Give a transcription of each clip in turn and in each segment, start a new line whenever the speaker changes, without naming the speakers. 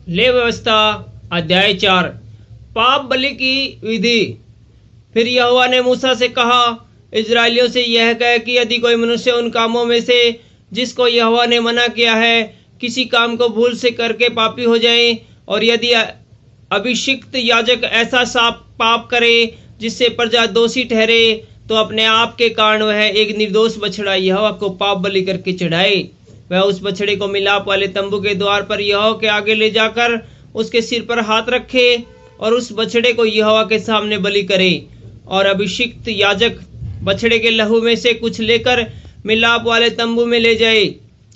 ले व्यवस्था अध्याय 4 पाप बलि की विधि। फिर यहोवा ने मूसा से कहा, इजराइलियों से यह कह कि यदि कोई मनुष्य उन कामों में से जिसको यहोवा ने मना किया है किसी काम को भूल से करके पापी हो जाए, और यदि अभिषिक्त याजक ऐसा पाप करे जिससे प्रजा दोषी ठहरे, तो अपने आप के कारण वह एक निर्दोष बछड़ा यहोवा को पाप बलि करके चढ़ाए। वह उस बछड़े को मिलाप वाले तंबू के द्वार पर यहोवा के आगे ले जाकर उसके सिर पर हाथ रखे और उस बछड़े को यहोवा के सामने बलि करे। और अभिषिक्त याजक बछड़े के लहू में से कुछ लेकर मिलाप वाले तंबू में ले जाए,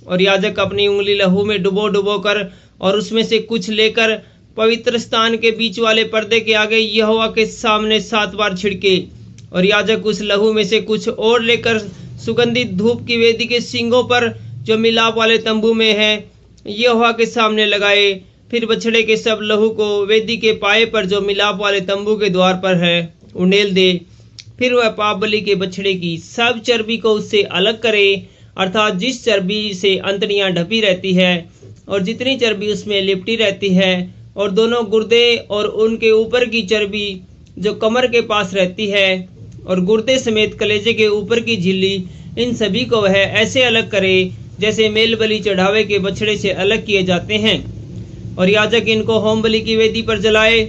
और याजक अपनी उंगली लहू में डुबो कर और उसमें से कुछ लेकर पवित्र स्थान के बीच वाले पर्दे के आगे यहोवा के सामने 7 बार छिड़के। और याजक उस लहू में से कुछ और लेकर सुगंधित धूप की वेदी के सींगों पर जो मिलाप वाले तंबू में है यहोवा के सामने लगाए। फिर बछड़े के सब लहू को वेदी के पाए पर जो मिलाप वाले तंबू के द्वार पर है उंडेल दे। फिर वह पाप बलि के बछड़े की सब चर्बी को उससे अलग करे, अर्थात जिस चर्बी से अंतड़ियां ढपी रहती है और जितनी चर्बी उसमें लिपटी रहती है, और दोनों गुर्दे और उनके ऊपर की चर्बी जो कमर के पास रहती है, और गुर्दे समेत कलेजे के ऊपर की झिल्ली, इन सभी को वह ऐसे अलग करे जैसे मेल बलि चढ़ावे के बछड़े से अलग किए जाते हैं। और याजक इनको होम बलि की वेदी पर जलाए,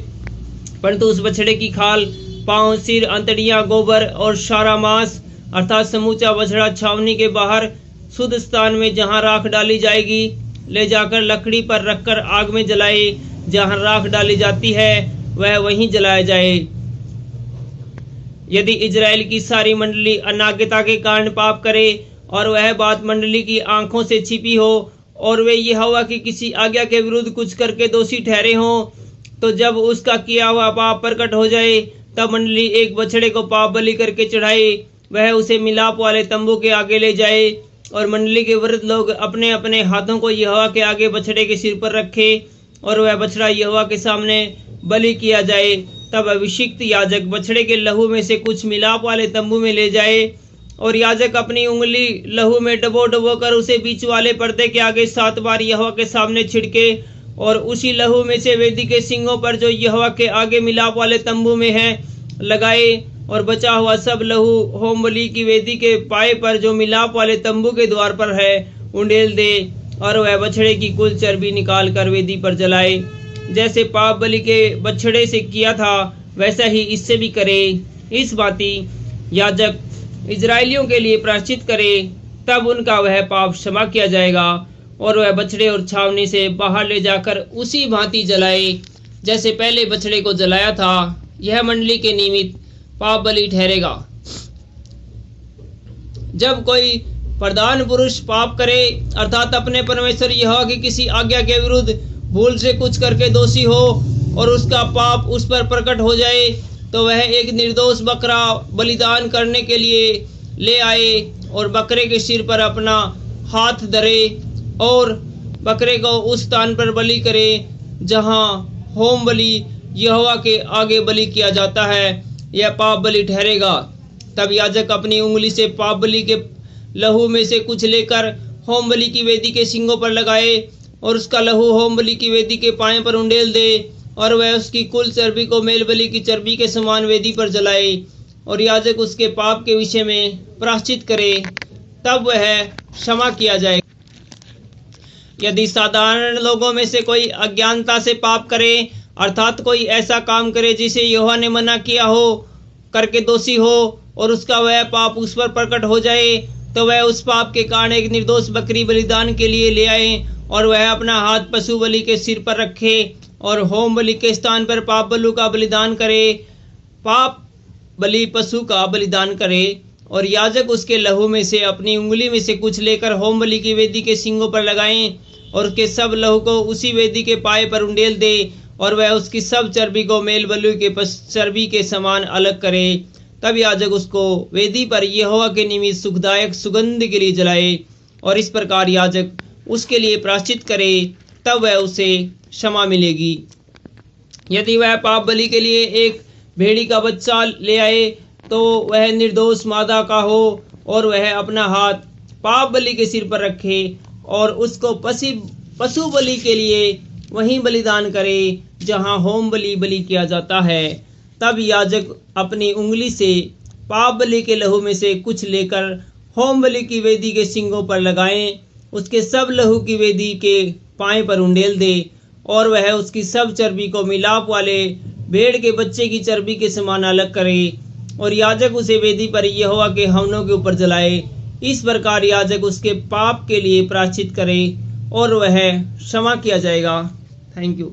परंतु उस बछड़े की खाल, पांव, सिर, अंतड़ियां, गोबर और सारा मांस अर्थात समूचा बछड़ा छावनी के बाहर शुद्ध स्थान में जहां राख डाली जाएगी ले जाकर लकड़ी पर रखकर आग में जलाए। जहां राख डाली जाती है वह वहीं जलाया जाए। यदि इजराइल की सारी मंडली अनाज्ञता के कारण पाप करे और वह बात मंडली की आंखों से छिपी हो और वे यहोवा की किसी आज्ञा के विरुद्ध कुछ करके दोषी ठहरे हों, तो जब उसका किया हुआ पाप प्रकट हो जाए तब मंडली एक बछड़े को पाप बलि करके चढ़ाए। वह उसे मिलाप वाले तंबू के आगे ले जाए और मंडली के वृद्ध लोग अपने अपने हाथों को यहोवा के आगे बछड़े के सिर पर रखे और वह बछड़ा यहोवा के सामने बलि किया जाए। तब अभिषिक्त याजक बछड़े के लहू में से कुछ मिलाप वाले तंबू में ले जाए, और याजक अपनी उंगली लहू में डबो कर उसे बीच वाले पर्दे के आगे 7 बार यहोवा के सामने छिड़के, और उसी लहू में से वेदी के सींगों पर जो यहोवा के आगे मिलाप वाले तंबू में है लगाए, और बचा हुआ सब लहू होम बलि की वेदी के पाए पर जो मिलाप वाले तंबू के द्वार पर है उंडेल दे। और वह बछड़े की कुल चर्बी निकाल कर वेदी पर जलाए। जैसे पाप बलि के बछड़े से किया था वैसा ही इससे भी करे। इस भांति याजक इजराइलियों के लिए प्रायश्चित करे, तब उनका वह पाप क्षमा किया जाएगा। और वह बछड़े और छावनी से बाहर ले जाकर उसी भांति जलाए जैसे पहले बछड़े को जलाया था। यह मंडली के निमित्त पाप बलि ठहरेगा। जब कोई प्रधान पुरुष पाप करे अर्थात अपने परमेश्वर यहोवा की किसी आज्ञा के विरुद्ध भूल से कुछ करके दोषी हो और उसका पाप उस पर प्रकट हो जाए, तो वह एक निर्दोष बकरा बलिदान करने के लिए ले आए और बकरे के सिर पर अपना हाथ धरे और बकरे को उस स्थान पर बलि करे जहां होम बलि यहोवा के आगे बलि किया जाता है। यह पाप बलि ठहरेगा। तब याजक अपनी उंगली से पाप बलि के लहू में से कुछ लेकर होम बलि की वेदी के सींगों पर लगाए, और उसका लहू होम बलि की वेदी के पाए पर उंडेल दे, और वह उसकी कुल चर्बी को मेल बलि की चर्बी के समान वेदी पर जलाए। और याजक उसके पाप के विषय में प्रायश्चित करे, तब वह क्षमा किया जाए। यदि साधारण लोगों में से कोई अज्ञानता से पाप करे अर्थात कोई ऐसा काम करे जिसे यहोवा ने मना किया हो करके दोषी हो, और उसका वह पाप उस पर प्रकट हो जाए, तो वह उस पाप के कारण एक निर्दोष बकरी बलिदान के लिए ले आए, और वह अपना हाथ पशु बलि के सिर पर रखे और होम बलि के स्थान पर पाप बलि का बलिदान करे। पाप बलि पशु का बलिदान करे, और याजक उसके लहू में से अपनी उंगली में से कुछ लेकर होम बलि की वेदी के सींगों पर लगाएं, और उसके सब लहू को उसी वेदी के पाए पर उंडेल दे, और वह उसकी सब चर्बी को मेल बलि के चर्बी के समान अलग करे। तब याजक उसको वेदी पर यहोवा के निमित्त सुखदायक सुगंध के लिए जलाए, और इस प्रकार याजक उसके लिए प्रायश्चित करे, तब वह उसे क्षमा मिलेगी। यदि वह पाप बलि के लिए एक भेड़ी का बच्चा ले आए तो वह निर्दोष मादा का हो, और वह अपना हाथ पाप बलि के सिर पर रखे और उसको पशु बलि के लिए वहीं बलिदान करे जहां होम बलि किया जाता है। तब याजक अपनी उंगली से पाप बलि के लहू में से कुछ लेकर होम बलि की वेदी के सींगों पर लगाएं। उसके सब लहू की वेदी के पाए पर उंडेल दे और वह उसकी सब चर्बी को मिलाप वाले भेड़ के बच्चे की चर्बी के समान अलग करे और याजक उसे वेदी पर यहोवा के हवनों के ऊपर जलाए। इस प्रकार याजक उसके पाप के लिए प्रायश्चित करे और वह क्षमा किया जाएगा। Thank you.